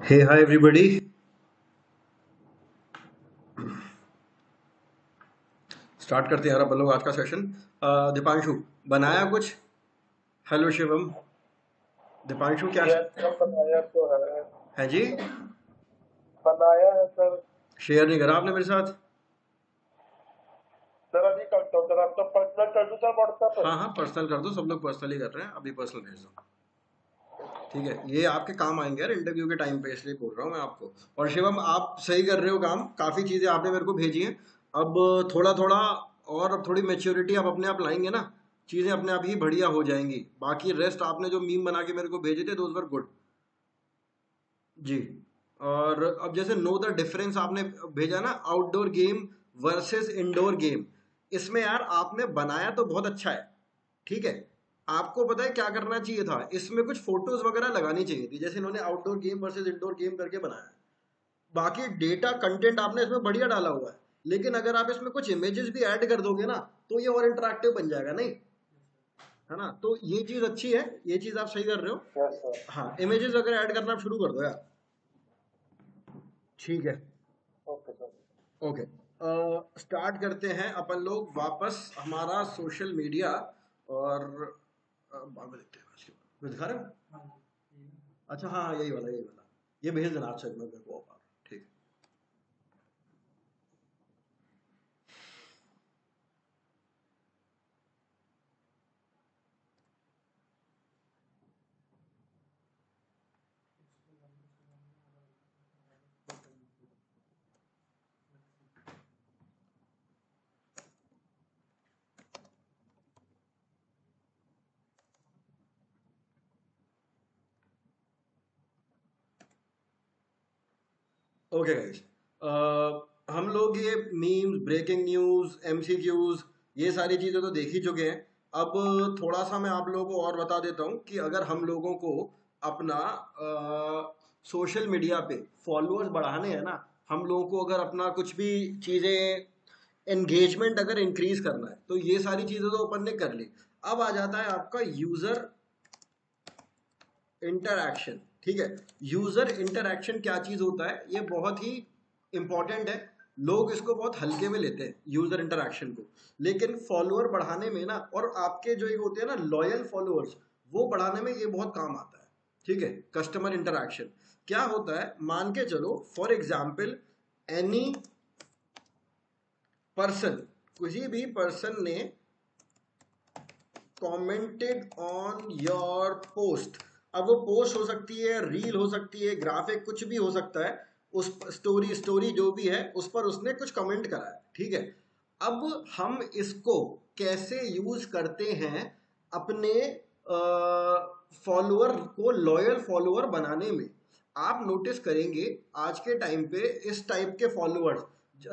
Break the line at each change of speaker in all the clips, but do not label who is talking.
हे hi everybody. Start करते हैं यार अपन लोग आज का सेशन। दीपांशु बनाया कुछ? हेलो शिवम। दीपांशु क्या
यस सर, बनाया तो है।
है जी?
बनाया है सर।
शेयर नहीं करा आपने मेरे साथ?
सर अभी करता हूँ सर, आपका पर्सनल कर दूँ सर व्हाट्सएप पर।
हाँ हाँ, पर्सनल कर दो, सब लोग पर्सनल ही कर रहे हैं, अभी पर्सनल भेज दो। ठीक है, ये आपके काम आएंगे यार इंटरव्यू के टाइम पे, इसलिए बोल रहा हूँ मैं आपको। और शिवम आप सही कर रहे हो काम, काफ़ी चीज़ें आपने मेरे को भेजी हैं। अब थोड़ा थोड़ा और अब थोड़ी मेच्योरिटी आप अपने आप लाएंगे ना, चीज़ें अपने आप ही बढ़िया हो जाएंगी। बाकी रेस्ट आपने जो मीम बना के मेरे को भेजे थे दोज वर गुड जी। और अब जैसे नो द डिफरेंस आपने भेजा ना, outdoor game versus indoor game, इसमें यार आपने बनाया तो बहुत अच्छा है। ठीक है, आपको पता है क्या करना चाहिए था, इसमें कुछ फोटोज वगैरह लगानी चाहिए थी, जैसे इन्होंने outdoor game versus indoor game करके बनाया है। बाकी डेटा कंटेंट आपने इसमें बढ़िया डाला हुआ है, लेकिन अगर आप इसमें कुछ इमेजेस भी ऐड कर दोगे ना, तो ये और इंटरेक्टिव बन जाएगा नहीं, है ना? तो ये चीज अच्छी है, ये चीज आप सही कर रहे हो।
Yes sir.
हाँ, इमेजेस अगर ऐड करना शुरू कर दो यार। ठीक है,
ओके सर।
ओके। स्टार्ट करते हैं अपन लोग वापस हमारा सोशल मीडिया। और बाद में देखते हैं इसके बाद। मैं दिखा रहे हो? अच्छा हाँ हाँ, यही वाला यही वाला, ये भेज देना अच्छा मेरे को और। ठीक ओके गाइस, हम लोग ये मीम्स, ब्रेकिंग न्यूज, एमसीक्यूज, ये सारी चीजें तो देख ही चुके हैं। अब थोड़ा सा मैं आप लोगों को और बता देता हूँ कि अगर हम लोगों को अपना सोशल मीडिया पे फॉलोअर्स बढ़ाने हैं ना, हम लोगों को अगर अपना कुछ भी चीजें, एंगेजमेंट अगर इंक्रीज करना है, तो ये सारी चीजें तो अपन ने कर ली। अब आ जाता है आपका यूजर इंटरैक्शन। ठीक है, यूजर इंटरैक्शन क्या चीज होता है, ये बहुत ही इंपॉर्टेंट है। लोग इसको बहुत हल्के में लेते हैं यूजर इंटरैक्शन को, लेकिन फॉलोअर बढ़ाने में ना, और आपके जो एक होते हैं ना लॉयल फॉलोअर्स, वो बढ़ाने में ये बहुत काम आता है। ठीक है, कस्टमर इंटरैक्शन क्या होता है, मान के चलो फॉर एग्जाम्पल एनी पर्सन, किसी भी पर्सन ने कमेंटेड ऑन योर पोस्ट। अब वो पोस्ट हो सकती है, रील हो सकती है, ग्राफिक, कुछ भी हो सकता है। उस स्टोरी स्टोरी जो भी है उस पर उसने कुछ कमेंट करा है। ठीक है, अब हम इसको कैसे यूज करते हैं अपने फॉलोअर को लॉयल फॉलोअर बनाने में। आप नोटिस करेंगे आज के टाइम पे इस टाइप के फॉलोअर्स,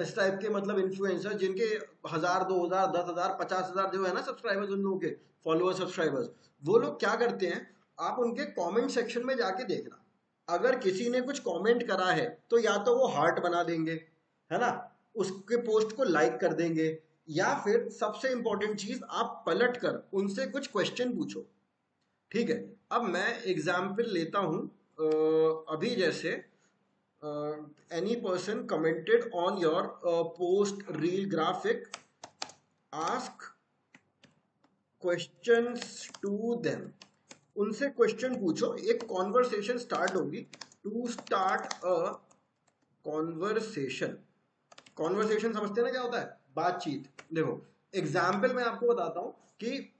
इस टाइप के मतलब इन्फ्लुएंसर जिनके 1000, 2000, 10,000, 50,000 जो है ना सब्सक्राइबर्स, उन लोगों के फॉलोअर सब्सक्राइबर्स, वो लोग क्या करते हैं, आप उनके कमेंट सेक्शन में जाके देखना, अगर किसी ने कुछ कमेंट करा है तो या तो वो हार्ट बना देंगे, है ना, उसके पोस्ट को लाइक कर देंगे, या फिर सबसे इंपॉर्टेंट चीज, आप पलट कर उनसे कुछ क्वेश्चन पूछो। ठीक है, अब मैं एग्जाम्पल लेता हूं, अभी जैसे any person commented on your post, reel, graphic, ask questions to them। उनसे क्वेश्चन पूछो, एक कॉन्वर्सेशन स्टार्ट होगी। To start a conversation, conversation समझते हैं ना क्या होता है, बातचीत। देखो एग्जाम्पल मैं आपको बताता हूं कि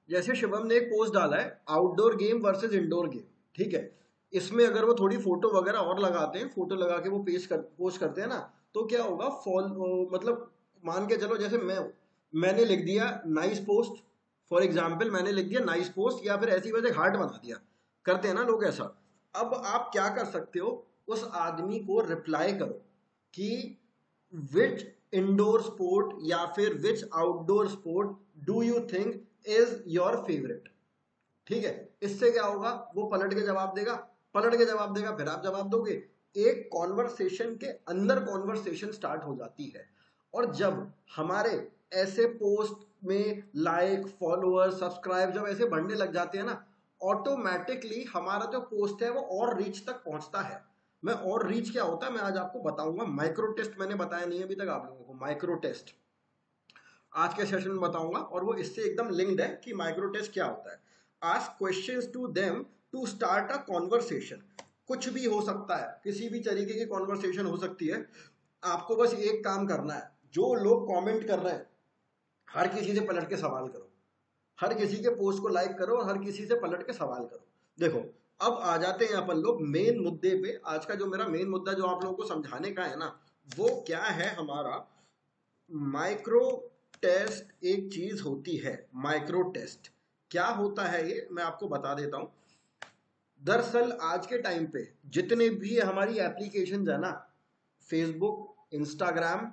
जैसे शिवम ने एक पोस्ट डाला है, outdoor game versus indoor game. ठीक है, इसमें अगर वो थोड़ी फोटो वगैरह और लगाते हैं, फोटो लगा के वो पोस्ट करते हैं ना, तो क्या होगा, मतलब मान के चलो जैसे मैंने लिख दिया नाइस पोस्ट, फॉर एग्जाम्पल मैंने लिख दिया नाइस पोस्ट, या फिर ऐसी वजह हार्ट बना दिया, करते हैं ना लोग ऐसा। अब आप क्या कर सकते हो, उस आदमी को रिप्लाई करो कि विच इंडोर स्पोर्ट या फिर which outdoor sport do you think is your favourite. ठीक है, इससे क्या होगा, वो पलट के जवाब देगा, पलट के जवाब देगा, फिर आप जवाब दोगे, एक कॉन्वर्सेशन के अंदर कॉन्वर्सेशन स्टार्ट हो जाती है। और जब हमारे ऐसे पोस्ट में लाइक, फॉलोअर, सब्सक्राइब जब ऐसे बढ़ने लग जाते हैं ना, ऑटोमेटिकली हमारा जो पोस्ट है वो और रीच तक पहुंचता है। मैं और रीच क्या होता है मैं आज आपको बताऊंगा। माइक्रो टेस्ट मैंने बताया नहीं अभी तक आप लोगों को। माइक्रो टेस्ट आज के सेशन में बताऊंगा और वो इससे एकदम लिंक्ड है कि माइक्रो टेस्ट क्या होता है। Ask questions to them to start a conversation. कुछ भी हो सकता है, किसी भी तरीके की कॉन्वर्सेशन हो सकती है। आपको बस एक काम करना है, जो लोग कमेंट कर रहे हैं हर किसी से पलट के सवाल करो, हर किसी के पोस्ट को लाइक करो और हर किसी से पलट के सवाल करो। देखो अब आ जाते हैं अपन लोग मेन मुद्दे पे। आज का जो मेरा मेन मुद्दा जो आप लोगों को समझाने का है ना, वो क्या है हमारा माइक्रो टेस्ट। एक चीज होती है माइक्रो टेस्ट। क्या होता है ये मैं आपको बता देता हूं। दरअसल आज के टाइम पे जितने भी हमारी एप्लीकेशन है ना, फेसबुक, इंस्टाग्राम,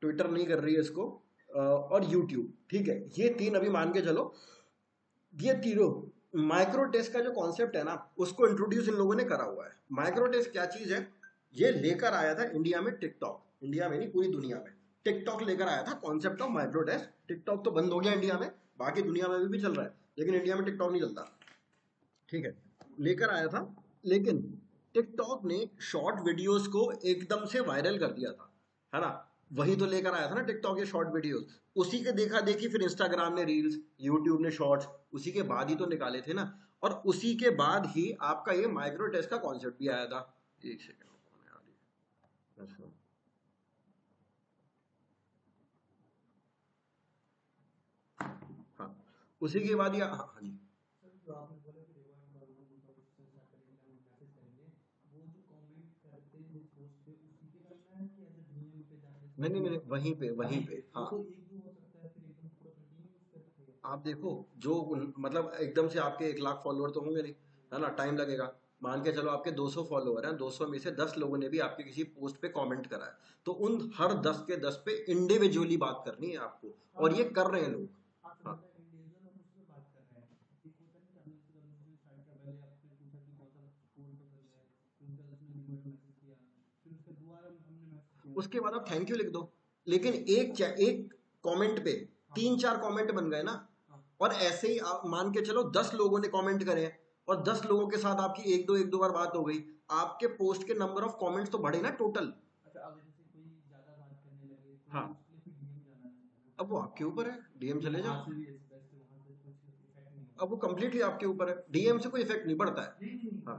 ट्विटर नहीं कर रही है इसको, और यूट्यूब, ठीक है, ये तीन अभी मान के चलो, ये तीनों माइक्रो टेस्ट का जो कॉन्सेप्ट है ना उसको इंट्रोड्यूस इन लोगों ने करा हुआ है। माइक्रो टेस्ट क्या चीज है, ये लेकर आया था इंडिया में टिकटॉक। इंडिया में नहीं पूरी दुनिया में टिकटॉक लेकर आया था concept of micro test. TikTok तो बंद हो गया इंडिया में, बाकी दुनिया में भी चल रहा है, लेकिन इंडिया में टिकटॉक नहीं चलता, ठीक है। लेकर आया था, लेकिन टिकटॉक ने शॉर्ट वीडियोस को एकदम से वायरल कर दिया था, है ना। वही तो लेकर आया था ना टिकटॉक ये शॉर्ट वीडियोस। उसी के देखा देखी फिर इंस्टाग्राम ने रील्स, यूट्यूब ने शॉर्ट्स, उसी के बाद ही तो निकाले थे ना। और उसी के बाद ही आपका ये माइक्रो टेस्ट का कॉन्सेप्ट भी आया था। एक सेकंड, हाँ, उसी के बाद ही हाँ हाँ जी। नहीं, वहीं पे हाँ। आप देखो जो मतलब एकदम से आपके 1 लाख फॉलोअर तो होंगे नहीं, है ना, टाइम लगेगा। मान के चलो आपके 200 फॉलोअर हैं, 200 में से 10 लोगों ने भी आपके किसी पोस्ट पे कमेंट करा है, तो उन हर 10 के 10 पे इंडिविजुअली बात करनी है आपको, और ये कर रहे हैं लोग। हाँ, उसके बाद आप थैंक यू लिख दो। लेकिन एक कमेंट पे 3-4 कमेंट बन गए ना, और ऐसे ही आप मान के चलो 10 लोगों ने कमेंट करे और 10 लोगों के साथ आपकी एक दो बार बात हो गई, आपके पोस्ट के नंबर ऑफ कमेंट्स तो बढ़े ना टोटल। हाँ, अब वो आपके ऊपर है, डीएम चले जाओ। अब वो कंप्लीटली आपके ऊपर है, डीएम से कोई इफेक्ट नहीं पड़ता है। हाँ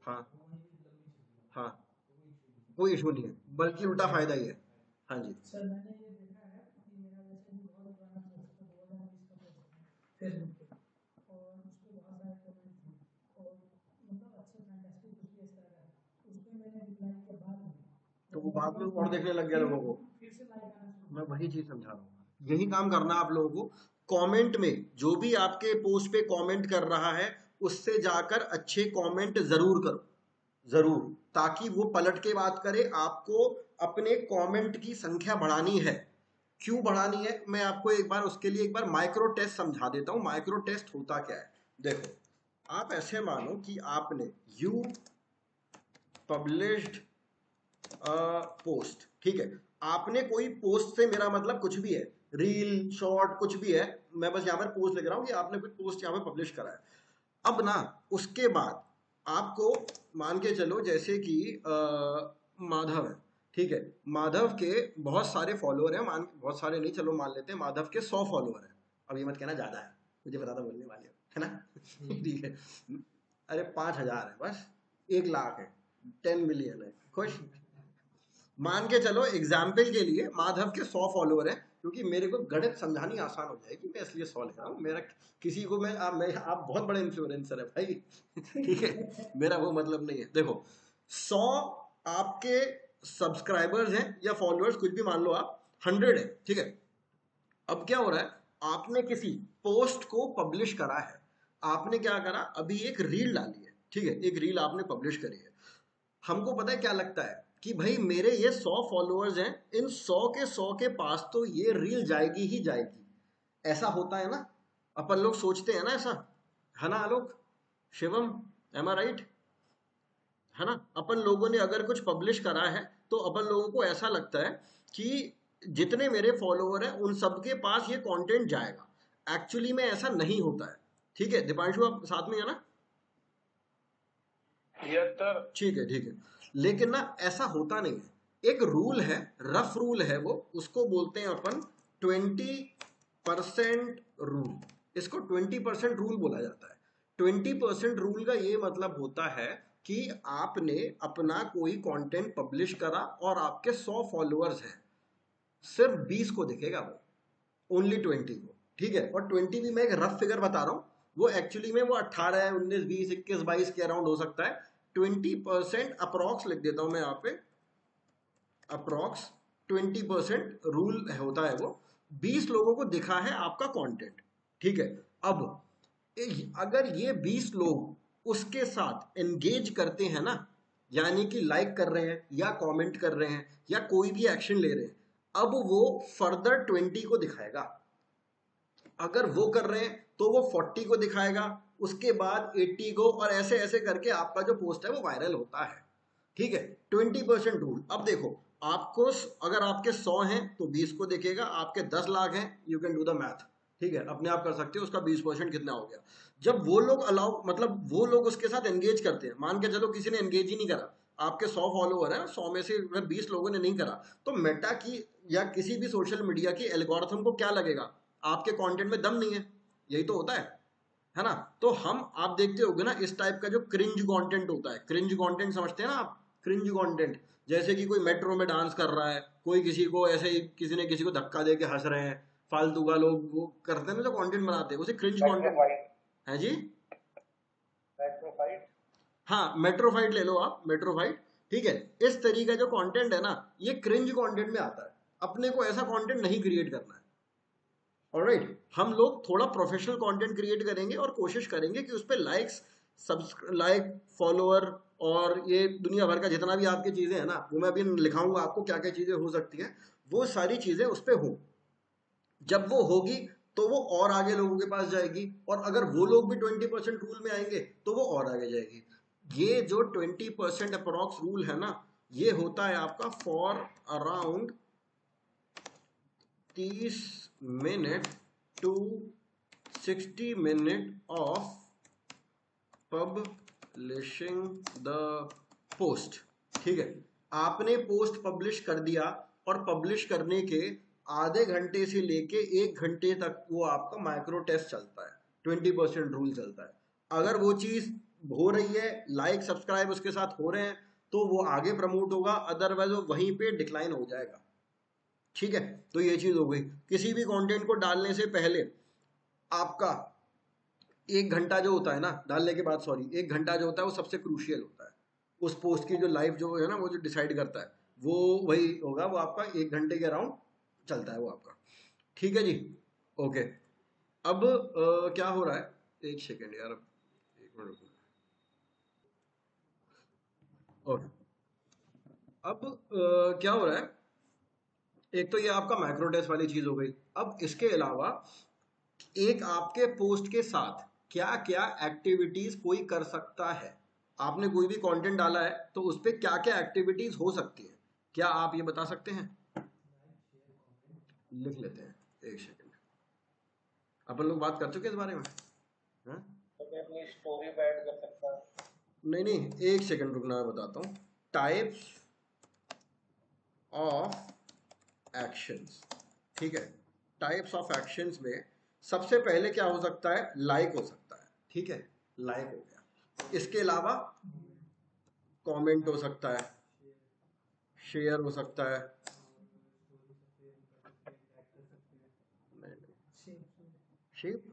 हाँ हाँ, कोई इशू नहीं है, बल्कि उल्टा फायदा ही है। हाँ जी। तो वो बाद में और देखने लग गया लोगों को। मैं वही चीज समझा रहा हूँ, यही काम करना आप लोगों को। कमेंट में जो भी आपके पोस्ट पे कमेंट कर रहा है उससे जाकर अच्छे कमेंट जरूर करो, जरूर, ताकि वो पलट के बात करे। आपको अपने कमेंट की संख्या बढ़ानी है। क्यों बढ़ानी है मैं आपको एक बार उसके लिए एक बार माइक्रो टेस्ट समझा देता हूँ। माइक्रो टेस्ट होता क्या है, देखो आप ऐसे मानो कि आपने यू पब्लिश्ड पोस्ट, ठीक है। आपने कोई पोस्ट से मेरा मतलब कुछ भी है, रील, शॉर्ट, कुछ भी है, मैं बस यहाँ पर पोस्ट लिख रहा हूँ कि आपने कोई पोस्ट यहाँ पे पब्लिश करा है। अब ना उसके बाद आपको मान के चलो जैसे कि माधव है, ठीक है, माधव के बहुत सारे फॉलोअर हैं, मान बहुत सारे नहीं, चलो मान लेते हैं माधव के 100 फॉलोअर हैं। अब ये मत कहना ज्यादा है, मुझे पता था बोलने वाले हो, है ना ठीक है, अरे 5,000 है बस, 1 लाख है, 10 मिलियन है, खुश। मान के चलो एग्जाम्पल के लिए माधव के 100 फॉलोअर हैं, क्योंकि मेरे को गणित समझानी आसान हो जाएगी, मैं इसलिए 100 लिख रहा हूँ। मेरा किसी को आप बहुत बड़े इन्फ्लुएंसर है भाई ठीक है, मेरा वो मतलब नहीं है। देखो 100 आपके सब्सक्राइबर्स हैं या फॉलोअर्स, कुछ भी मान लो आप, 100 है, ठीक है। अब क्या हो रहा है, आपने किसी पोस्ट को पब्लिश करा है, आपने क्या करा, अभी एक रील डाली है, ठीक है, एक रील आपने पब्लिश करी है। हमको पता है क्या लगता है कि भाई मेरे ये 100 फॉलोअर्स हैं, इन 100 के पास तो ये रील जाएगी ही जाएगी, ऐसा होता है ना, अपन लोग सोचते हैं ना ऐसा, है ना आलोक, शिवम, एम आई राइट, है ना। अपन लोगों ने अगर कुछ पब्लिश करा है तो अपन लोगों को ऐसा लगता है कि जितने मेरे फॉलोअर हैं उन सबके पास ये कंटेंट जाएगा। एक्चुअली में ऐसा नहीं होता है। ठीक है दीपांशु, आप साथ में है ना?
Yes sir.
ठीक है ठीक है। लेकिन ना ऐसा होता नहीं है। एक रूल है, रफ रूल है वो, उसको बोलते हैं अपन 20% रूल। इसको 20% रूल बोला जाता है। 20% रूल का ये मतलब होता है कि आपने अपना कोई कंटेंट पब्लिश करा और आपके 100 फॉलोअर्स हैं, सिर्फ 20 को दिखेगा वो, ओनली 20 को। ठीक है, और 20 भी मैं एक रफ फिगर बता रहा हूँ, वो एक्चुअली में वो 18 है, 19, 20, 21, 22 के अराउंड हो सकता है। 20% अप्रॉक्स लिख देता हूं मैं यहाँ पे, अप्रॉक्स 20% रूल होता है वो। 20 लोगों को दिखा है आपका कंटेंट। ठीक है, अब अगर ये 20 लोग उसके साथ एंगेज करते हैं ना, यानी कि लाइक कर रहे हैं या कमेंट कर रहे हैं या कोई भी एक्शन ले रहे हैं, अब वो फर्दर 20 को दिखाएगा। अगर वो कर रहे हैं तो वो 40 को दिखाएगा, उसके बाद 80 को, और ऐसे ऐसे करके आपका जो पोस्ट है वो वायरल होता है। ठीक है, 20% रूल। अब देखो, आपको अगर आपके 100 हैं तो 20 को दिखेगा, आपके 10 लाख हैं, you can do the math. ठीक है, अपने आप कर सकते हो उसका 20% कितना हो गया। जब वो लोग अलाउ, मतलब वो लोग उसके साथ एंगेज करते हैं, मान के चलो किसी ने एंगेज ही नहीं करा, आपके 100 फॉलोअर हैं, 100 में से अगर 20 लोगों ने नहीं करा, तो मेटा की या किसी भी सोशल मीडिया की एल्गोरिथम को क्या लगेगा, आपके कंटेंट में दम नहीं है। यही तो होता है ना? तो हम, आप देखते होगे ना इस टाइप का जो क्रिंज कंटेंट होता है, क्रिंज कंटेंट समझते हैं ना आप? क्रिंज कंटेंट, जैसे कि कोई मेट्रो में डांस कर रहा है, कोई किसी को ऐसे ही, किसी ने किसी को धक्का दे के हंस रहे हैं, फालतू का लोग वो करते हैं ना, जो कंटेंट बनाते हैं उसे क्रिंज कंटेंट
मेट्रोफाइट।
है जी।
मेट्रोफाइट।
हाँ, मेट्रोफाइट ले लो आप, मेट्रोफाइट। ठीक है, इस तरीके का जो कंटेंट है ना, ये क्रिंज कंटेंट में आता है। अपने को ऐसा कंटेंट नहीं क्रिएट करना है। ऑलराइट, हम लोग थोड़ा प्रोफेशनल कंटेंट क्रिएट करेंगे और कोशिश करेंगे कि उस पर लाइक्स, लाइक, फॉलोअर और ये दुनिया भर का जितना भी आपकी चीजें हैं ना, वो मैं अभी लिखाऊंगा आपको क्या क्या चीजें हो सकती हैं, वो सारी चीजें उस पर हो। जब वो होगी तो वो और आगे लोगों के पास जाएगी, और अगर वो लोग भी 20% रूल में आएंगे तो वो और आगे जाएगी। ये जो 20% अप्रॉक्स रूल है ना, ये होता है आपका for around 30 minute to 60 minute of publishing the post. ठीक है, आपने पोस्ट पब्लिश कर दिया, और पब्लिश करने के आधे घंटे से लेके 1 घंटे तक वो आपका माइक्रो टेस्ट चलता है, 20% रूल चलता है। अगर वो चीज हो रही है, लाइक सब्सक्राइब उसके साथ हो रहे हैं, तो वो आगे प्रमोट होगा, अदरवाइज वो वहीं पे डिक्लाइन हो जाएगा। ठीक है, तो ये चीज हो गई। किसी भी कंटेंट को डालने से पहले आपका 1 घंटा जो होता है ना, डालने के बाद, सॉरी, 1 घंटा जो होता है वो सबसे क्रूशियल होता है। उस पोस्ट की जो लाइफ जो है ना, वो जो डिसाइड करता है वो वही होगा, वो आपका 1 घंटे के अराउंड चलता है वो आपका। ठीक है जी, ओके। अब क्या हो रहा है, एक सेकेंड यार, एक मिनट रुको। ओके, अब क्या हो रहा है, एक तो ये आपका माइक्रो टेस्ट वाली चीज हो गई। अब इसके अलावा एक आपके पोस्ट के साथ क्या क्या एक्टिविटीज कोई कर सकता है। आपने कोई भी कंटेंट डाला है तो उस पर क्या क्या एक्टिविटीज हो सकती है, क्या आप ये बता सकते हैं? लिख लेते हैं, एक सेकंड। अपन लोग बात कर चुके हैं इस बारे में, हाँ?
तो मैं अपनी स्टोरी में ऐड कर सकता हूँ।
नहीं नहीं, एक सेकंड रुकना, मैं बताता हूँ। Types of actions. ठीक है, टाइप्स ऑफ एक्शंस में सबसे पहले क्या हो सकता है, लाइक हो सकता है। ठीक है, लाइक हो गया। इसके अलावा कमेंट हो सकता है, शेयर हो सकता है, नहीं नहीं, शेप,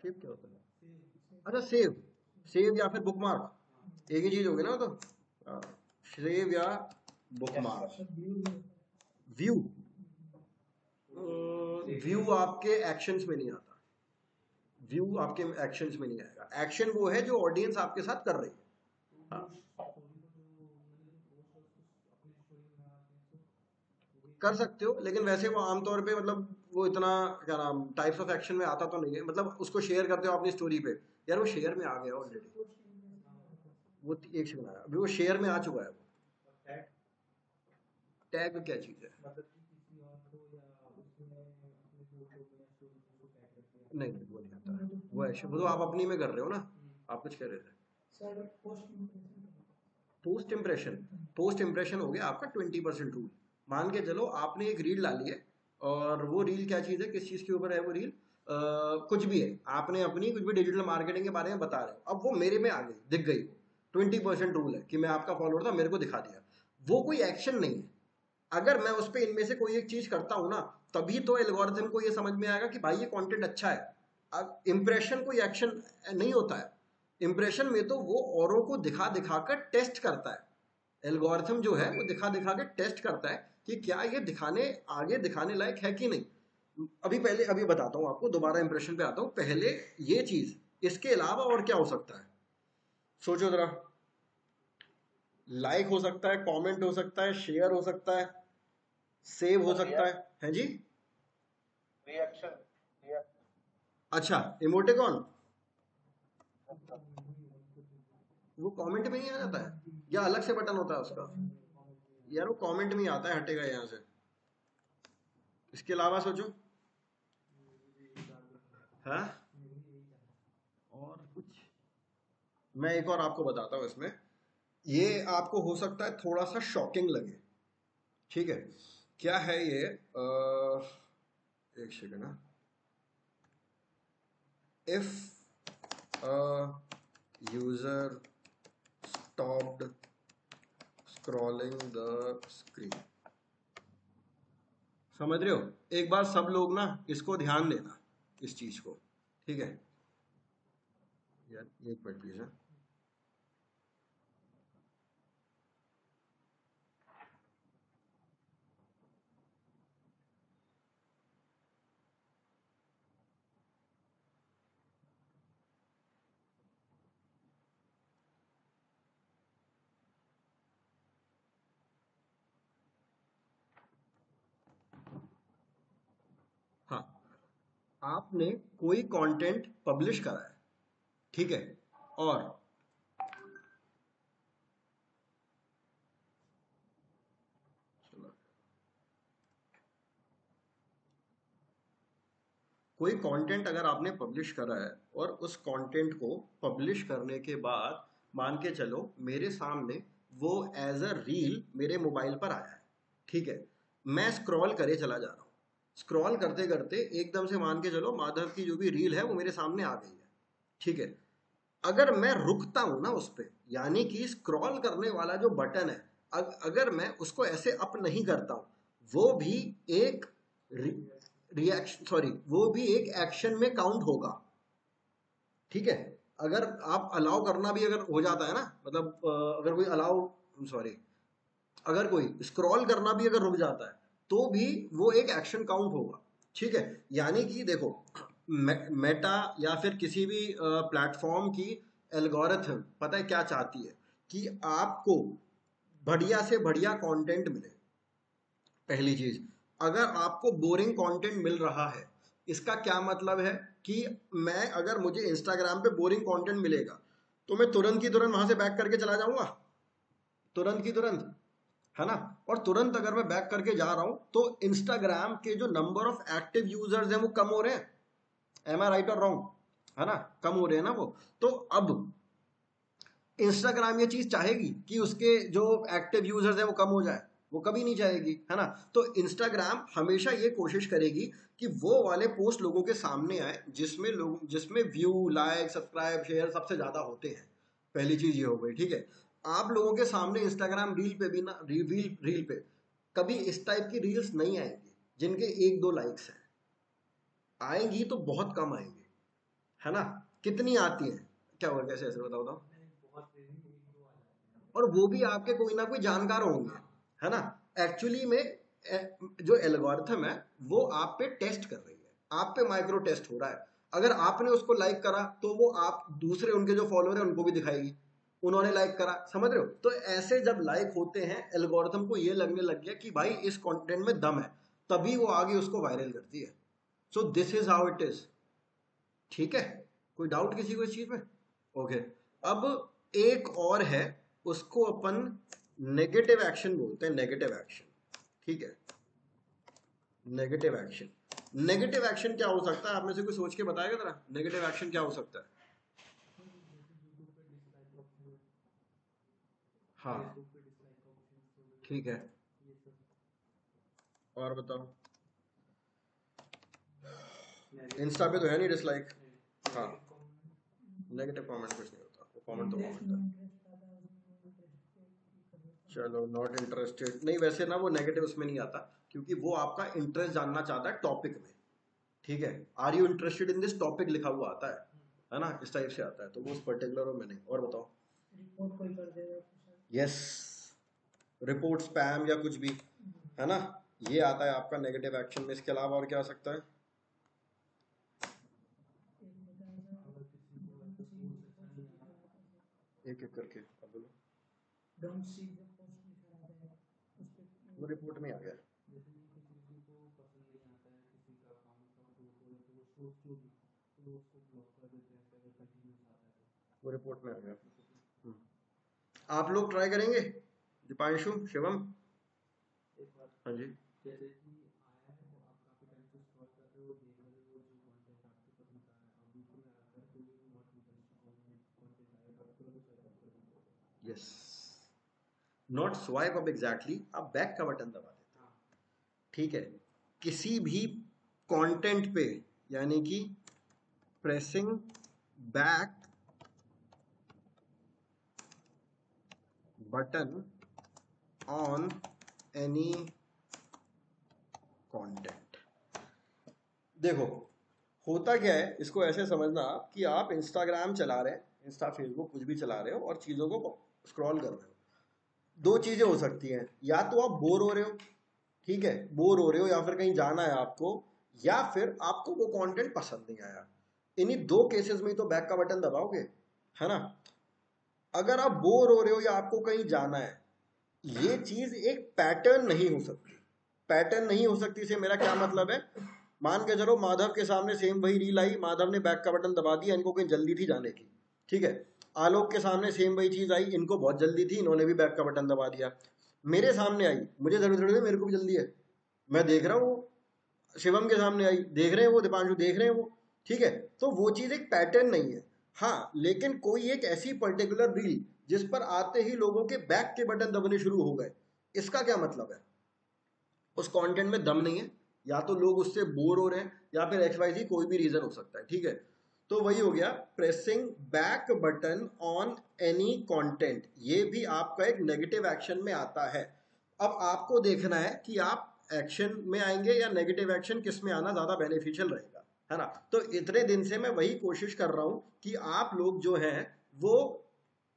शेप क्या होता है? अच्छा, सेव, सेव या फिर बुकमार्क, एक ही चीज होगी ना वो तो। सेव या
yes
bookmark.
Sir.
View, view आपके एक्शंस में नहीं आता। व्यू आपके एक्शंस में नहीं आएगा। एक्शन वो है जो ऑडियंस आपके साथ कर रही है। हाँ, कर सकते हो, लेकिन वैसे वो आमतौर पे, मतलब वो इतना, क्या नाम, टाइप्स ऑफ एक्शन में आता तो नहीं है। मतलब उसको शेयर करते हो अपनी स्टोरी पे, यार वो शेयर में आ गया ऑलरेडी, वो एक सेकंड आया, अभी वो शेयर में आ चुका है। टैग क्या चीज है? नहीं नहीं वो नहीं आता है, वो एक्शन वो तो आप अपनी में कर रहे हो ना, आप कुछ कह रहे थे। पोस्ट इम्प्रेशन हो गया आपका 20% रूल। मान के चलो आपने एक रील डाली है, और वो रील क्या चीज़ है, किस चीज़ के ऊपर है वो रील, कुछ भी है, आपने अपनी कुछ भी डिजिटल मार्केटिंग के बारे में बता रहे हो, अब वो मेरे में आ गई, दिख गई, 20% रूल है कि मैं आपका फॉलोअर था, मेरे को दिखा दिया, वो कोई एक्शन नहीं है। अगर मैं उस पर इनमें से कोई एक चीज करता हूं ना, तभी तो एल्गोरिथम को ये समझ में आएगा कि भाई ये कंटेंट अच्छा है। अब इम्प्रेशन कोई एक्शन नहीं होता है, इम्प्रेशन में तो वो औरों को दिखा दिखा कर टेस्ट करता है। एल्गोरिथम जो है वो दिखा दिखा के टेस्ट करता है कि क्या ये दिखाने आगे दिखाने लायक है कि नहीं। अभी बताता हूँ आपको, दोबारा इंप्रेशन पे आता हूँ, पहले ये चीज, इसके अलावा और क्या हो सकता है, सोचो जरा। लाइक हो सकता है, कमेंट हो सकता है, शेयर हो सकता है, सेव हो सकता है जी।
रिएक्शन।
अच्छा, इमोटिकॉन वो कमेंट में नहीं आ जाता है, या अलग से बटन होता है उसका? यार वो कमेंट में ही आता है, हटेगा यहाँ से। इसके अलावा सोचो, हाँ और कुछ, मैं एक और आपको बताता हूँ इसमें, ये आपको हो सकता है थोड़ा सा शॉकिंग लगे, ठीक है। क्या है ये, एक सेकंड ना। If user stopped scrolling the screen, समझ रहे हो? एक बार सब लोग ना इसको ध्यान देना, इस चीज को, ठीक है। यार एक मिनट प्लीज है। हाँ, आपने कोई कंटेंट पब्लिश करा है, ठीक है, और कोई कंटेंट अगर आपने पब्लिश करा है, और उस कंटेंट को पब्लिश करने के बाद मान के चलो मेरे सामने वो एज अ रील मेरे मोबाइल पर आया है, ठीक है। मैं स्क्रॉल करे चला जा रहा हूँ, स्क्रॉल करते करते एकदम से मान के चलो माधव की जो भी रील है वो मेरे सामने आ गई है, ठीक है। अगर मैं रुकता हूं ना उस पर, यानी कि स्क्रॉल करने वाला जो बटन है, अगर मैं उसको ऐसे अप नहीं करता हूं, वो भी एक रिएक्शन, सॉरी, वो भी एक एक्शन में काउंट होगा, ठीक है। अगर आप अलाउ करना भी अगर हो जाता है ना, मतलब अगर कोई अलाउ, सॉरी, अगर कोई स्क्रॉल करना भी अगर रुक जाता है, तो भी वो एक एक्शन काउंट होगा, ठीक है। यानी कि देखो, मेटा या फिर किसी भी प्लेटफॉर्म की एल्गोरिथम पता है क्या चाहती है, कि आपको बढ़िया से बढ़िया कंटेंट मिले। पहली चीज, अगर आपको बोरिंग कंटेंट मिल रहा है, इसका क्या मतलब है कि मैं, अगर मुझे इंस्टाग्राम पे बोरिंग कंटेंट मिलेगा, तो मैं तुरंत की तुरंत वहां से बैक करके चला जाऊंगा, तुरंत की तुरंत, है ना। और तुरंत अगर मैं बैक करके जा रहा हूं, तो इंस्टाग्राम के जो नंबर ऑफ एक्टिव यूजर्स हैं वो कम हो रहे हैं, एम आई राइट और रॉन्ग, है ना, कम हो रहे हैं ना वो। तो अब इंस्टाग्राम ये चीज चाहेगी कि उसके जो एक्टिव यूजर्स हैं वो कम हो जाए? वो कभी नहीं चाहेगी, है ना। तो इंस्टाग्राम हमेशा ये कोशिश करेगी कि वो वाले पोस्ट लोगों के सामने आए जिसमें व्यू, लाइक, सब्सक्राइब, शेयर सबसे ज्यादा होते हैं। पहली चीज ये हो गई, ठीक है। आप लोगों के सामने इंस्टाग्राम रील पे भी ना, रील पे कभी इस टाइप की रील्स नहीं आएंगी जिनके 1-2 लाइक्स हैं, आएंगी तो बहुत कम आएंगी, है ना। कितनी आती हैं, क्या होगा, कैसे ऐसे बताओ तो। और वो भी आपके कोई ना कोई जानकार होंगे, है ना। एक्चुअली में जो एल्गोरिथम है वो आप पे टेस्ट कर रही है, आप पे माइक्रो टेस्ट हो रहा है। अगर आपने उसको लाइक करा, तो वो आप दूसरे उनके जो फॉलोअर है उनको भी दिखाएगी, उन्होंने लाइक करा, समझ रहे हो। तो ऐसे जब लाइक होते हैं, एल्गोरिथम को ये लगने लग गया कि भाई इस कंटेंट में दम है, तभी वो आगे उसको वायरल करती है। So this is how it is, ठीक है। कोई डाउट किसी को इस चीज में? ओके। अब एक और है, उसको अपन नेगेटिव एक्शन बोलते हैं, नेगेटिव एक्शन, ठीक है। नेगेटिव एक्शन, नेगेटिव एक्शन क्या हो सकता है, आप में से कोई सोच के बताएगा जरा, नेगेटिव एक्शन क्या हो सकता है? हाँ ठीक है, और बताओ। इंस्टा पे तो है नहीं डिसलाइक। हाँ, नेगेटिव कमेंट कुछ नहीं होता, वो कमेंट तो कमेंट है। चलो नॉट इंटरेस्टेड नहीं, वैसे ना वो नेगेटिव उसमें नहीं आता, क्योंकि वो आपका इंटरेस्ट जानना चाहता है टॉपिक में। ठीक है, are you interested in this topic लिखा हुआ आता है ना, इस टाइप से आता है, तो वो उस पर्टिकुलर में नहीं। और बताओ। यस, रिपोर्ट स्पैम या कुछ भी, है ना, ये आता है आपका नेगेटिव एक्शन में। इसके अलावा और क्या आ सकता है? एक एक करके अब बोलो। वो रिपोर्ट में आ गया, वो रिपोर्ट में आ गया। हम्म। आप लोग ट्राई करेंगे, दीपांशु, शिवम? हाँ जी। Yes, not swipe up exactly, आप बैक का बटन दबा देते हैं। ठीक है, किसी भी कंटेंट पे, यानी कि pressing back button on any content. देखो होता क्या है, इसको ऐसे समझना कि आप इंस्टाग्राम चला रहे हैं, इंस्टा फेसबुक कुछ भी चला रहे हो और चीज़ों को स्क्रॉल कर रहे हो। दो चीज़ें हो सकती हैं, या तो आप बोर हो रहे हो, ठीक है, बोर हो रहे हो, या फिर कहीं जाना है आपको, या फिर आपको वो कंटेंट पसंद नहीं आया। इन्हीं दो केसेस में ही तो बैक का बटन दबाओगे, है ना। अगर आप बोर हो रहे हो या आपको कहीं जाना है, ये चीज एक पैटर्न नहीं हो सकती। पैटर्न नहीं हो सकती से मेरा क्या मतलब है? मान के चलो माधव के सामने सेम वही रील आई, माधव ने बैक का बटन दबा दिया, इनको कहीं जल्दी थी जाने की, ठीक है। आलोक के सामने सेम वही चीज आई, इनको बहुत जल्दी थी, इन्होंने भी बैक का बटन दबा दिया। मेरे सामने आई, मुझे जरूरत थोड़ी है, मेरे को भी जल्दी है, मैं देख रहा हूँ। शिवम के सामने आई, देख रहे हैं वो, दीपांशु देख रहे हैं वो, ठीक है। तो वो चीज एक पैटर्न नहीं है। हाँ, लेकिन कोई एक ऐसी पर्टिकुलर रील जिस पर आते ही लोगों के बैक के बटन दबने शुरू हो गए, इसका क्या मतलब है? उस कंटेंट में दम नहीं है, या तो लोग उससे बोर हो रहे हैं, या फिर XYZ कोई भी रीजन हो सकता है, ठीक है। तो वही हो गया, pressing back button on any content, ये भी आपका एक नेगेटिव एक्शन में आता है। अब आपको देखना है कि आप एक्शन में आएंगे या नेगेटिव एक्शन, किस में आना ज्यादा बेनिफिशियल रहेगा, है ना। तो इतने दिन से मैं वही कोशिश कर रहा हूं कि आप लोग जो हैं वो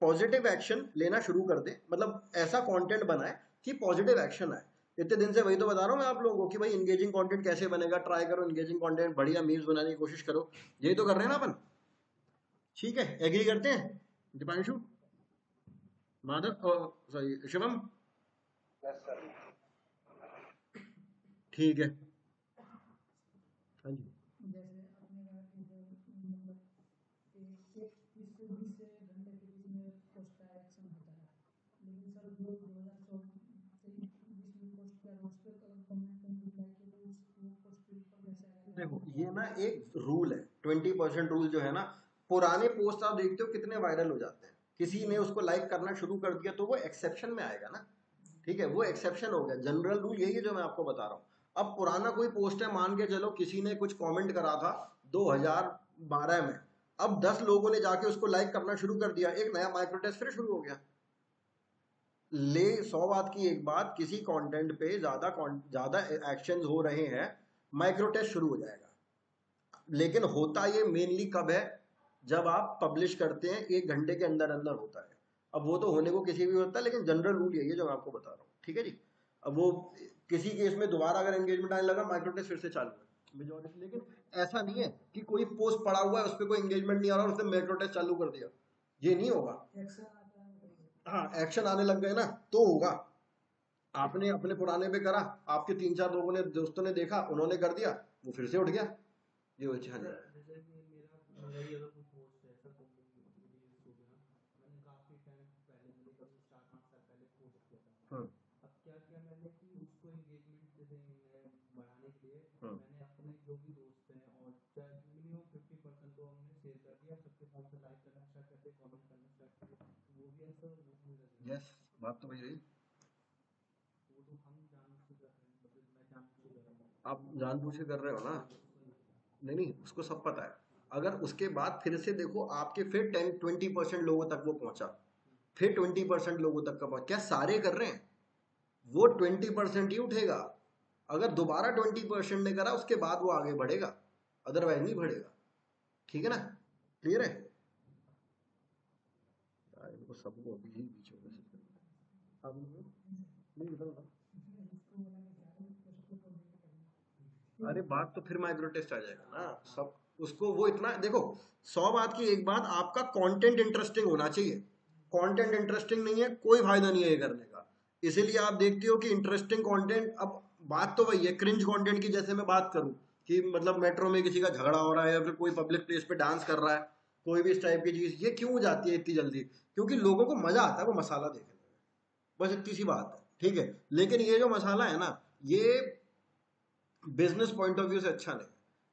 पॉजिटिव एक्शन लेना शुरू कर दें, मतलब ऐसा कंटेंट बनाए कि पॉजिटिव एक्शन आए। इतने दिन से वही तो बता रहा हूँ मैं आप लोगों को कि भाई इंगेजिंग कंटेंट कैसे बनेगा, ट्राई करो इंगेजिंग कंटेंट, बढ़िया मीम्स बनाने की कोशिश करो। यही तो कर रहे हैं ना अपन, ठीक है, एग्री करते हैं Deepanshu, Madhav, sorry Shivam?
Yes, sir.
ठीक है, हाँ जी। देखो ये ना एक रूल है, 20% रूल जो है ना, पुराने पोस्ट आप देखते हो कितने वायरल हो जाते हैं, किसी ने उसको लाइक करना शुरू कर दिया तो वो एक्सेप्शन में आएगा ना, ठीक है, वो एक्सेप्शन हो गया। जनरल रूल यही है जो मैं आपको बता रहा हूँ। अब पुराना कोई पोस्ट है, मान के चलो किसी ने कुछ कमेंट करा था 2012 में, अब 10 लोगों ने जाके उसको लाइक करना शुरू कर दिया, एक नया माइक्रो टेस्ट फिर शुरू हो गया। ले 100 बात की एक बात, किसी कंटेंट पे ज्यादा एक्शंस हो रहे हैं, माइक्रो टेस्ट शुरू हो जाएगा। लेकिन होता ये मेनली कब है? जब आप पब्लिश करते हैं 1 घंटे के अंदर अंदर होता है। अब वो तो होने को किसी भी होता है, लेकिन जनरल रूल यही है जो मैं आपको बता रहा हूँ, ठीक है जी। अब वो किसी केस में दोबारा अगर एंगेजमेंट आने लगा, माइक्रो टेस्ट फिर से चालू है मेजोरिटी। लेकिन ऐसा नहीं है कि कोई पोस्ट पड़ा हुआ है उस पर कोई एंगेजमेंट नहीं आ रहा और उसने माइक्रो टेस्ट चालू कर दिया, ये नहीं होगा। हाँ, एक्शन आने लग गए ना तो होगा। आपने अपने पुराने पे करा, आपके 3-4 लोगों ने, दोस्तों ने देखा, उन्होंने कर दिया, वो फिर से उठ गया, ये हो जाए। हाँ हाँ बात तो वही रही। आप जानबूझ के कर रहे हो ना। नहीं नहीं, उसको सब पता है। अगर उसके बाद फिर से देखो आपके फिर 10-20% लोगों तक वो पहुंचा, फिर 20% लोगों तक का पहुंचा, क्या सारे कर रहे हैं? वो 20% ही उठेगा। अगर दोबारा 20% ने करा उसके बाद वो आगे बढ़ेगा, अदरवाइज नहीं बढ़ेगा। ठीक है ना? क्लियर है? यार, इनको सबको अभी ही बीच में मैसेज करना है। आप लोग नहीं बताओ। अरे बात तो फिर माइक्रो टेस्ट आ जाएगा ना सब। उसको वो इतना देखो, 100 बात की एक बात, आपका कंटेंट इंटरेस्टिंग होना चाहिए। कंटेंट इंटरेस्टिंग नहीं है, कोई फायदा नहीं है ये करने का। इसीलिए आप देखते हो कि इंटरेस्टिंग कंटेंट, अब बात तो वही है क्रिंज कंटेंट की। जैसे मैं बात करूं कि मतलब मेट्रो में किसी का झगड़ा हो रहा है या फिर कोई पब्लिक प्लेस पे डांस कर रहा है, कोई भी इस टाइप की चीज, ये क्यों हो जाती है इतनी जल्दी? क्योंकि लोगों को मजा आता है वो मसाला देखने में, बस इतनी सी बात है। ठीक है, लेकिन ये जो मसाला है ना, ये बिजनेस पॉइंट ऑफ व्यू से अच्छा नहीं।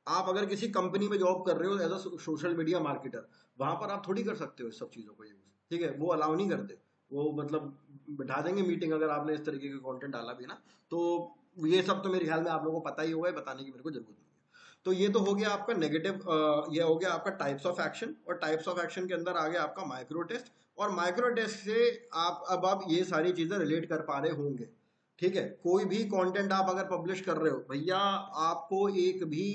आप अगर किसी कंपनी में जॉब कर रहे हो as a social media marketer, वहां पर आप थोड़ी कर सकते हो इस सब चीजों को यूज। ठीक है, वो अलाउ नहीं करते। वो मतलब बिठा देंगे मीटिंग अगर आपने इस तरीके का कंटेंट डाला भी ना तो। ये सब तो मेरे ख्याल में आप लोगों को पता ही होगा, बताने की मेरे को जरूरत नहीं है। तो ये तो हो गया आपका नेगेटिव, ये हो गया आपका टाइप्स ऑफ एक्शन। और टाइप्स ऑफ एक्शन के अंदर आ गया आपका माइक्रो टेस्ट। और माइक्रो टेस्ट से आप ये सारी चीजें रिलेट कर पा रहे होंगे। ठीक है, कोई भी कंटेंट आप अगर पब्लिश कर रहे हो भैया, आपको एक भी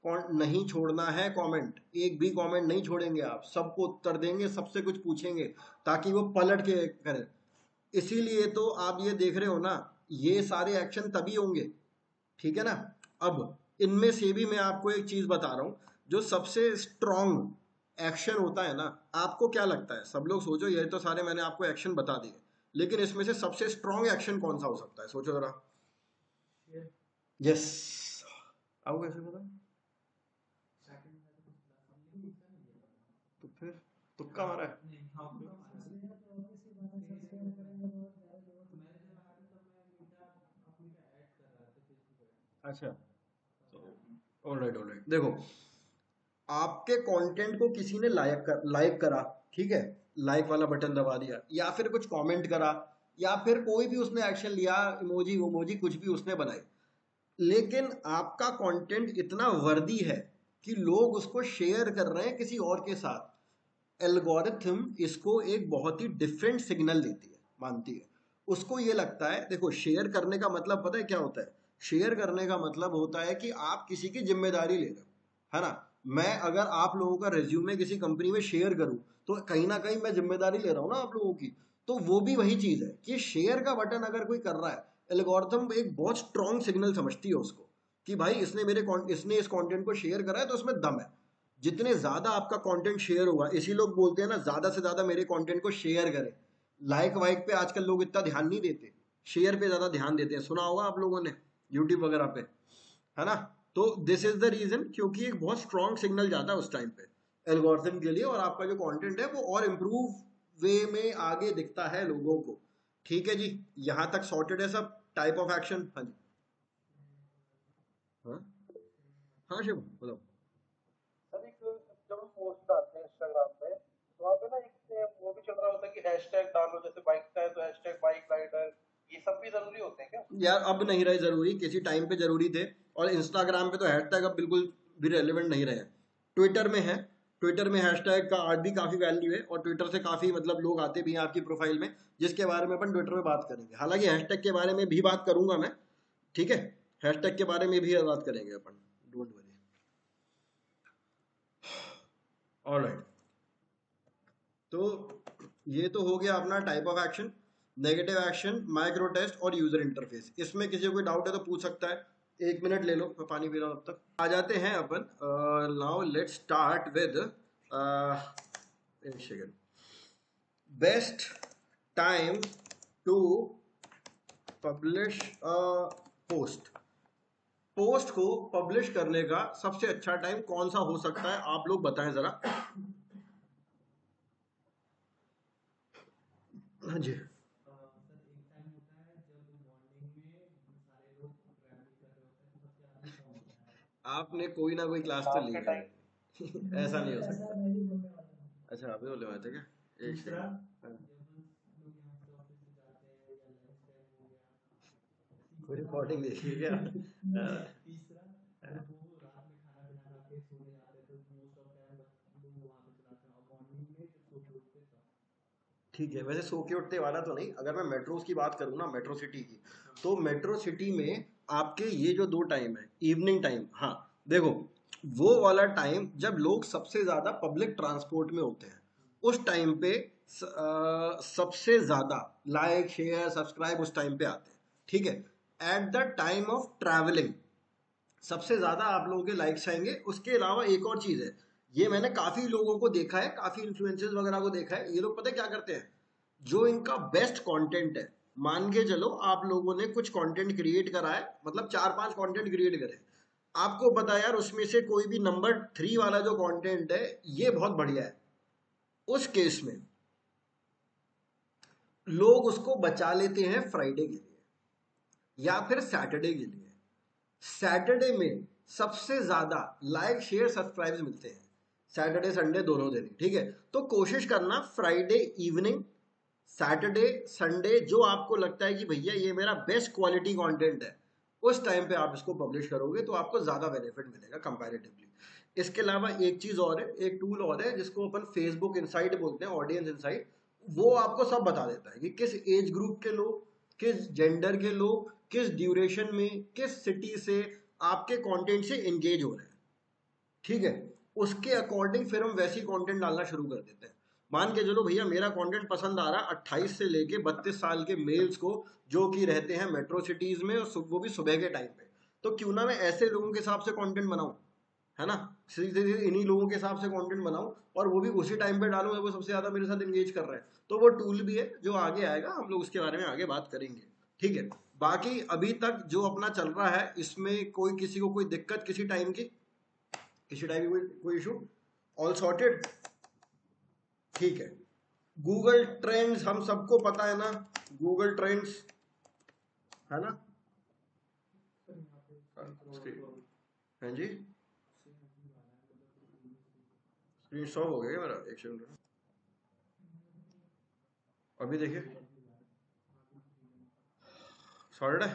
नहीं छोड़ना है कमेंट, एक भी कमेंट नहीं छोड़ेंगे आप, सबको उत्तर देंगे, सबसे कुछ पूछेंगे ताकि वो पलट के करें। इसीलिए तो आप ये देख रहे हो ना, ये सारे एक्शन तभी होंगे। ठीक है ना? अब इनमें से भी मैं आपको एक चीज बता रहा हूं, जो सबसे स्ट्रॉन्ग एक्शन होता है ना, आपको क्या लगता है? सब लोग सोचो, ये तो सारे मैंने आपको एक्शन बता दिए, लेकिन इसमें से सबसे स्ट्रॉन्ग एक्शन कौन सा हो सकता है? सोचो जरा। यस, आपको कैसे पता? तो फिर तुक्का मारा है? अच्छा, तो ऑलराइट ऑलराइट, देखो, आपके कंटेंट को किसी ने लाइक करा, ठीक है, लाइक वाला बटन दबा दिया, या फिर कुछ कमेंट करा, या फिर कोई भी उसने एक्शन लिया, इमोजी वोमोजी कुछ भी उसने बनाई, लेकिन आपका कंटेंट इतना वर्दी है कि लोग उसको शेयर कर रहे हैं किसी और के साथ। एल्गोरिथम इसको एक बहुत ही डिफरेंट सिग्नल देती है, मानती है। उसको ये लगता है, देखो, शेयर करने का मतलब पता है क्या होता है? शेयर करने का मतलब होता है कि आप किसी की जिम्मेदारी ले रहे हो, है ना? मैं अगर आप लोगों का रिज्यूमे किसी कंपनी में शेयर करूं, तो कहीं ना कहीं मैं जिम्मेदारी ले रहा हूं ना आप लोगों की। तो वो भी वही चीज है कि शेयर का बटन अगर कोई कर रहा है, एल्गोरिथम एक बहुत स्ट्रॉन्ग सिग्नल समझती है उसको, कि भाई इसने इस कंटेंट को शेयर करा है तो उसमें दम है। जितने ज्यादा आपका कंटेंट शेयर होगा, इसी लोग बोलते हैं ना, ज्यादा से ज्यादा मेरे कंटेंट को शेयर करें। लाइक वाइक पे आजकल लोग इतना ध्यान नहीं देते, शेयर पे ज्यादा ध्यान देते हैं। सुना होगा आप लोगों ने यूट्यूब वगैरह पे, है ना? तो दिस इज द रीजन, क्योंकि एक बहुत स्ट्रॉन्ग सिग्नल जाता है उस टाइम पे एल्गोरिथम के लिए, और आपका जो कंटेंट है वो और इम्प्रूव वे में आगे दिखता है लोगों को। ठीक है जी, यहां तक सॉर्टेड है सब? टाइप ऑफ एक्शन, हाँ जी। हाँ हाँ शिव, बताओ।
सर एक जब हम पोस्ट डालते हैं इंस्टाग्राम पे, तो वहाँ पे ना एक वो भी चल रहा होता है कि हैशटैग डालो, जैसे बाइक का है तो हैशटैग बाइक राइडर, ये सब भी जरूरी होते हैं क्या?
यार अब नहीं रहे जरूरी, किसी टाइम पे जरूरी थे। और इंस्टाग्राम पे तो हैशटैग अब बिल्कुल भी रेलिवेंट नहीं रहे। ट्विटर में है, ट्विटर में हैशटैग का आज भी काफी वैल्यू है, और ट्विटर से काफी मतलब लोग आते भी हैं आपकी प्रोफाइल में, जिसके बारे में अपन ट्विटर में बात करेंगे। हालांकि हैशटैग के बारे में भी बात करूंगा मैं। ठीक है, हैशटैग के बारे में भी बात करेंगे अपन, डोंट वरी। ऑलराइट, तो ये तो हो गया अपना type of action, negative action, micro test और यूजर इंटरफेस। इसमें किसी को कोई डाउट है तो पूछ सकता है। 1 मिनट ले लो, मैं पानी पी रहा हूँ। अब तक आ जाते हैं अपन। Now let's start with best time to publish a post. Post को पब्लिश करने का सबसे अच्छा टाइम कौन सा हो सकता है, आप लोग बताएं जरा। हाँ जी, आपने कोई ना कोई क्लास तो
शाम
ली
के
है।
टाइम।
ऐसा नहीं हो सकता। अच्छा, आप ही बोले बात है क्या? एक सेकंड। हाँ। कोई रिकॉर्डिंग देखी क्या?
तीसरा, जब वो रात में खाना पीना खा के सोने जाते हैं तो मोस्ट ऑफ टाइम लोग वहाँ पे चलाते हैं, और मॉर्निंग में जब सो के उठते हैं
ठीक है, वैसे सो के उठते वाला तो नहीं, अगर मैं मेट्रोस की बात करूँ ना, मेट्रो सिटी की, तो मेट्रो सिटी में आपके ये जो दो टाइम है, इवनिंग टाइम, हाँ देखो, वो वाला टाइम जब लोग सबसे ज्यादा पब्लिक ट्रांसपोर्ट में होते हैं, उस टाइम पे सबसे ज्यादा लाइक शेयर सब्सक्राइब उस टाइम पे आते हैं, ठीक है। At the time of travelling सबसे ज्यादा आप लोगों के लाइक्स आएंगे। उसके अलावा एक और चीज है, ये मैंने काफी लोगों को देखा है, काफी इन्फ्लुएंसर्स वगैरह को देखा है, ये लोग पता है क्या करते हैं, जो इनका बेस्ट कंटेंट है, मान के चलो आप लोगों ने कुछ कंटेंट क्रिएट करा है, मतलब 4-5 कंटेंट क्रिएट करे, आपको पता है यार उसमें से कोई भी नंबर 3 वाला जो कंटेंट है ये बहुत बढ़िया है, उस केस में लोग उसको बचा लेते हैं फ्राइडे के लिए या फिर सैटरडे के लिए। सैटरडे में सबसे ज्यादा लाइक शेयर सब्सक्राइब्स मिलते हैं, सैटरडे संडे दोनों दिन, ठीक है। तो कोशिश करना फ्राइडे इवनिंग, सैटरडे संडे, जो आपको लगता है कि भैया ये मेरा बेस्ट क्वालिटी कंटेंट है, उस टाइम पे आप इसको पब्लिश करोगे तो आपको ज्यादा बेनिफिट मिलेगा कंपैरेटिवली। इसके अलावा एक चीज और है, एक टूल और है जिसको अपन फेसबुक इनसाइट बोलते हैं, ऑडियंस इनसाइट। वो आपको सब बता देता है कि किस एज ग्रुप के लोग, किस जेंडर के लोग, किस ड्यूरेशन में, किस सिटी से आपके कंटेंट से एंगेज हो रहे हैं, ठीक है। उसके अकॉर्डिंग फिर हम वैसी कंटेंट डालना शुरू कर देते हैं। मान के चलो भैया मेरा कंटेंट पसंद आ रहा है 28 से लेके 32 साल के मेल्स को, जो कि रहते हैं मेट्रो सिटीज में, और वो भी सुबह के टाइम पे, तो क्यों ना मैं ऐसे लोगों के हिसाब से कंटेंट बनाऊं, है ना, सीधे सीधे इन्हीं लोगों के हिसाब से कंटेंट बनाऊं, और वो भी उसी टाइम पे डालूं जब वो सबसे ज्यादा मेरे साथ एंगेज कर रहे हैं। तो वो टूल भी है जो आगे आएगा, हम लोग उसके बारे में आगे बात करेंगे, ठीक है। बाकी अभी तक जो अपना चल रहा है इसमें कोई किसी को कोई दिक्कत किसी टाइम की, किसी टाइप की कोई इशू, ऑल सॉर्टेड, ठीक है। गूगल ट्रेंड्स हम सबको पता है ना, गूगल ट्रेंड्स, है ना, हाँ जी, स्क्रीन स्टॉप हो गया क्या मेरा, एक सेकंड, अभी देखिए सॉर्टेड है,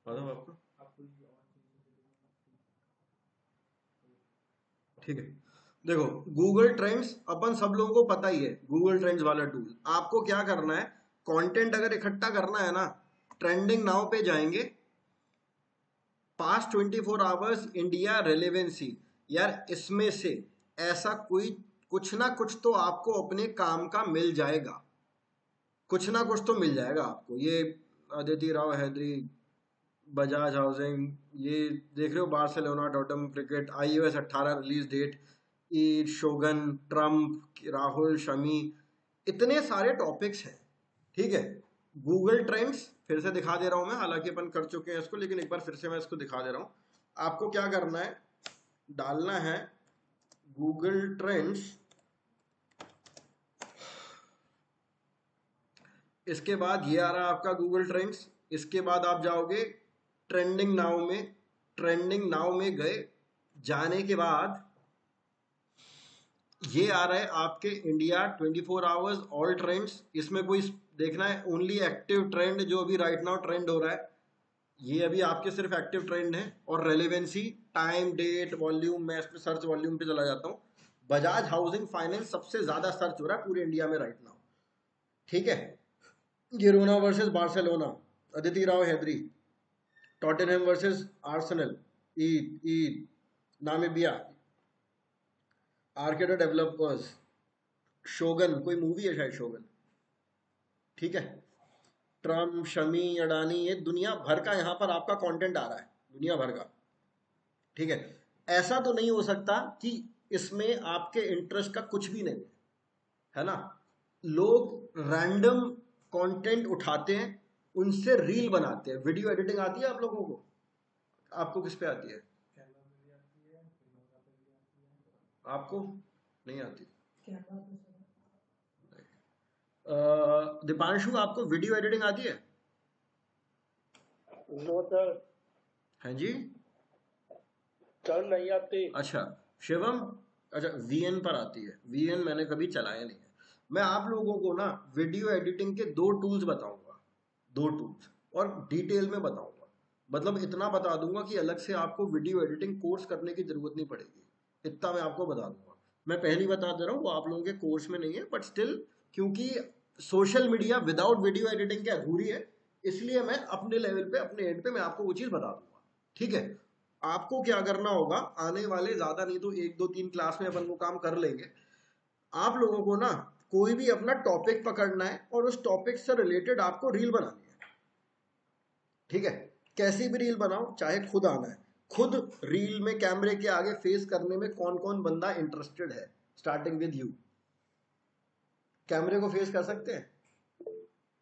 बताओ आपको, ठीक है। देखो गूगल ट्रेंड्स अपन सब लोगों को पता ही है, गूगल ट्रेंड्स वाला टूल, आपको क्या करना है, कंटेंट अगर इकट्ठा करना है ना, ट्रेंडिंग नाउ पे जाएंगे, पास्ट 24 आवर्स इंडिया रेलेवेंसी, यार इसमें से ऐसा कोई कुछ ना कुछ तो आपको अपने काम का मिल जाएगा, कुछ ना कुछ तो मिल जाएगा आपको। ये अदिति राव हैदरी, बजाज हाउसिंग, ये देख रहे हो, Barcelona Tottenham cricket, iOS 18 release date, Eid, Shogun, Trump, Rahul Shami, इतने सारे टॉपिक्स हैं, ठीक है। गूगल ट्रेंड्स फिर से दिखा दे रहा हूं मैं, हालांकि अपन कर चुके हैं इसको, लेकिन एक बार फिर से मैं इसको दिखा दे रहा हूं। आपको क्या करना है, डालना है गूगल ट्रेंड्स, इसके बाद ये आ रहा है आपका गूगल ट्रेंड्स, इसके बाद आप जाओगे ट्रेंडिंग नाउ में, ट्रेंडिंग नाउ में गए, जाने के बाद ये आ रहा है आपके इंडिया 24 आवर्स ऑल ट्रेंड्स, इसमें कोई देखना है ओनली एक्टिव ट्रेंड, जो अभी राइट नाउ ट्रेंड हो रहा है, ये अभी आपके सिर्फ एक्टिव ट्रेंड है, और रेलेवेंसी, टाइम, डेट, वॉल्यूम, मैं इसमें सर्च वॉल्यूम पे चला जाता हूँ, बजाज हाउसिंग फाइनेंस सबसे ज्यादा सर्च हो रहा है पूरे इंडिया में राइट नाउ, ठीक है। Girona versus Barcelona, Aditi Rao Hydari, Tottenham versus Arsenal, Eid, Namibia, Arkade developers, Shogun, कोई मूवी है शायद शोगन, ठीक है। ट्रम्प, शमी, अडानी, ये दुनिया भर का यहाँ पर आपका कंटेंट आ रहा है, दुनिया भर का, ठीक है। ऐसा तो नहीं हो सकता कि इसमें आपके इंटरेस्ट का कुछ भी नहीं है ना। लोग रैंडम कंटेंट उठाते हैं, उनसे रील बनाते हैं। वीडियो एडिटिंग आती है आप लोगों को, आपको किस पे आती है, आपको नहीं आती, दीपांशु आपको वीडियो एडिटिंग आती है,
नो सर।
हैं जी,
सर नहीं आते।
अच्छा शिवम, अच्छा वीएन पर आती है, वीएन मैंने कभी चलाया नहीं है। मैं आप लोगों को ना वीडियो एडिटिंग के 2 टूल्स बताऊंगा, 2 टूल्स, और डिटेल में बताऊंगा। मतलब इतना बता दूंगा कि अलग से आपको वीडियो एडिटिंग कोर्स करने की जरूरत नहीं पड़ेगी, इतना मैं आपको बता दूंगा। मैं पहली बता दे रहा हूँ, वो आप लोगों के कोर्स में नहीं है, बट स्टिल क्योंकि social media without video editing के अधूरी है, इसलिए मैं अपने लेवल पे अपने एंड पे मैं आपको वो चीज बता दूंगा। ठीक है, आपको क्या करना होगा, आने वाले ज्यादा नहीं तो 1 2 3 क्लास में अपन वो काम कर लेंगे। आप लोगों को ना कोई भी अपना टॉपिक पकड़ना है और उस टॉपिक से रिलेटेड आपको रील बनानी है। ठीक है, कैसी भी रील बनाओ, चाहे खुद आना है, खुद रील में कैमरे के आगे फेस करने में कौन कौन बंदा इंटरेस्टेड है, स्टार्टिंग विद यू। कैमरे को फेस कर सकते हैं?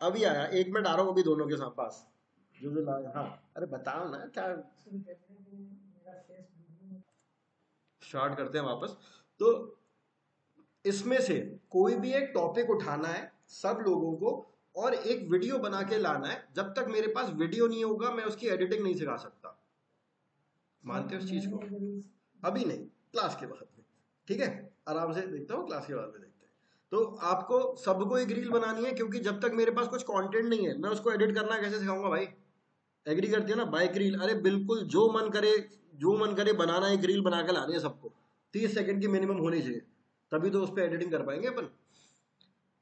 अभी आया, 1 मिनट आ रहा हूँ अभी दोनों के साथ पास, जो जो लाया। हाँ अरे बताओ ना क्या, स्टार्ट करते हैं वापस। तो इसमें से कोई भी एक टॉपिक उठाना है सब लोगों को, और एक वीडियो बना के लाना है। जब तक मेरे पास वीडियो नहीं होगा मैं उसकी एडिटिंग नहीं सिखा सकता। मानते हो उस चीज को? अभी नहीं, क्लास के बाद में। ठीक है, आराम से देखता हूँ, क्लास के बाद में देखते हैं। तो आपको सबको एक रील बनानी है, क्योंकि जब तक मेरे पास कुछ कंटेंट नहीं है मैं उसको एडिट करना कैसे सिखाऊंगा भाई? एग्री करती है ना? बाइक रील, अरे बिल्कुल जो मन करे, जो मन करे बनाना, एक रील बना के लानी है सबको, 30 सेकंड की मिनिमम होनी चाहिए, तभी तो उस पर एडिटिंग कर पाएंगे अपन।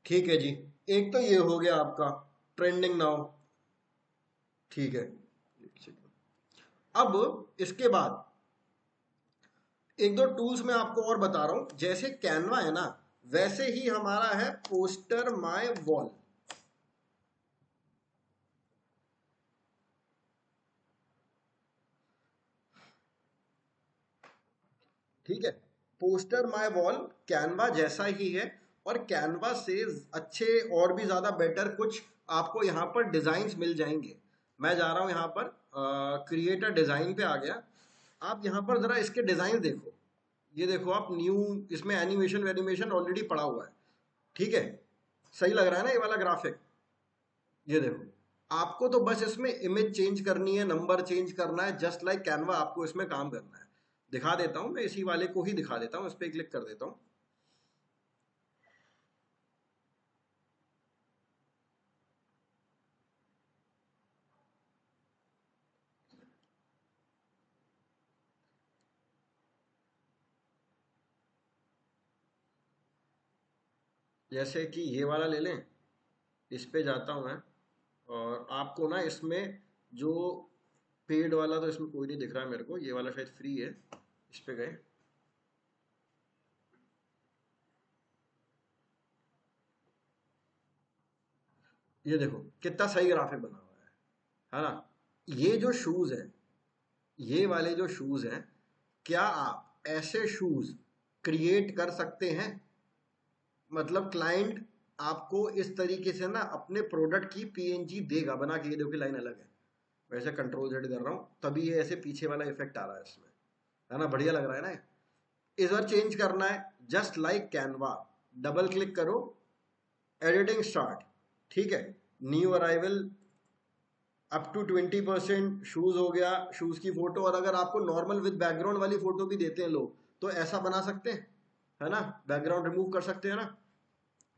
ठीक है जी, एक तो ये हो गया आपका ट्रेंडिंग नाउ। ठीक है, अब इसके बाद 1 2 टूल्स मैं आपको और बता रहा हूं। जैसे कैनवा है ना, वैसे ही हमारा है पोस्टर माय वॉल। ठीक है, पोस्टर माय वॉल कैनवा जैसा ही है, और कैनवा से अच्छे और भी ज्यादा बेटर कुछ आपको यहाँ पर डिजाइन मिल जाएंगे। मैं जा रहा हूं यहाँ पर क्रिएट अ डिजाइन पे आ गया। आप यहाँ पर जरा इसके डिजाइन देखो, ये देखो आप, न्यू, इसमें एनिमेशन वेनिमेशन ऑलरेडी पड़ा हुआ है। ठीक है, सही लग रहा है ना ये वाला ग्राफिक? ये देखो, आपको तो बस इसमें इमेज चेंज करनी है, नंबर चेंज करना है, जस्ट लाइक कैनवा आपको इसमें काम करना है। दिखा देता हूं, मैं इसी वाले को ही दिखा देता हूं, इस पर क्लिक कर देता हूं। जैसे कि ये वाला ले लें, इस पे जाता हूं मैं, और आपको ना इसमें जो पेड वाला, तो इसमें कोई नहीं दिख रहा है मेरे को, ये वाला शायद फ्री है, इस पे गए। ये देखो कितना सही ग्राफिक बना हुआ है ना? ये जो शूज है, ये वाले जो शूज हैं, क्या आप ऐसे शूज क्रिएट कर सकते हैं? मतलब क्लाइंट आपको इस तरीके से ना अपने प्रोडक्ट की पीएनजी देगा बना के। ये देखो लाइन अलग है, वैसे कंट्रोल जेड कर रहा हूं तभी ये ऐसे पीछे वाला इफेक्ट आ रहा है इसमें, है ना? बढ़िया लग रहा है ना? इस बार चेंज करना है, just like Canva, double click करो, एडिटिंग स्टार्ट। ठीक है, new arrival up to 20% shoes हो गया, शूज की फोटो। और अगर आपको नॉर्मल विद बैकग्राउंड वाली फोटो भी देते हैं लोग, तो ऐसा बना सकते हैं, है ना? बैकग्राउंड रिमूव कर सकते हैं ना?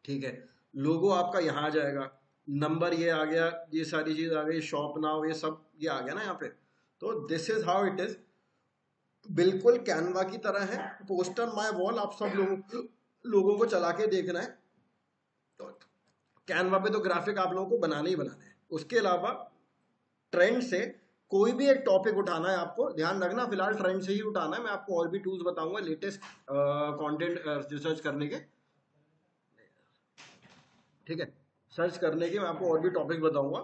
ठीक है, लोगो आपका यहाँ आ जाएगा, नंबर ये आ गया, ये सारी चीज आ गई, शॉप नाउ, ये सब ये आ गया ना यहाँ पे। तो this is how it is, बिल्कुल कैनवा की तरह है। पोस्टर माय वॉल आप सब लोगों को चला के देखना है। तो कैनवा पे तो ग्राफिक आप लोगों को बनाने ही बनाने हैं। उसके अलावा ट्रेंड से कोई भी एक टॉपिक उठाना है, आपको ध्यान रखना फिलहाल ट्रेंड से ही उठाना है। मैं आपको और भी टूल्स बताऊंगा लेटेस्ट कंटेंट रिसर्च करने के। ठीक है, सर्च करने के मैं आपको और भी टॉपिक बताऊंगा।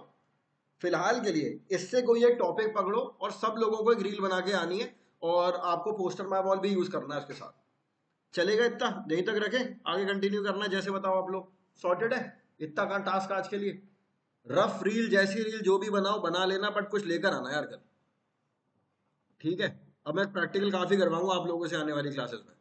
फिलहाल के लिए इससे कोई एक टॉपिक पकड़ो और सब लोगों को एक रील बना के आनी है, और आपको पोस्टर माय वॉल भी यूज करना है उसके साथ। चलेगा इतना? यहीं तक रखें, आगे कंटिन्यू करना है जैसे बताओ आप लोग? सॉर्टेड है? इतना का टास्क आज के लिए। रफ रील जैसी रील जो भी बनाओ बना लेना, बट कुछ लेकर आना यार कल। ठीक है, अब मैं प्रैक्टिकल काफी करवाऊंगा आप लोगों से आने वाली क्लासेस में।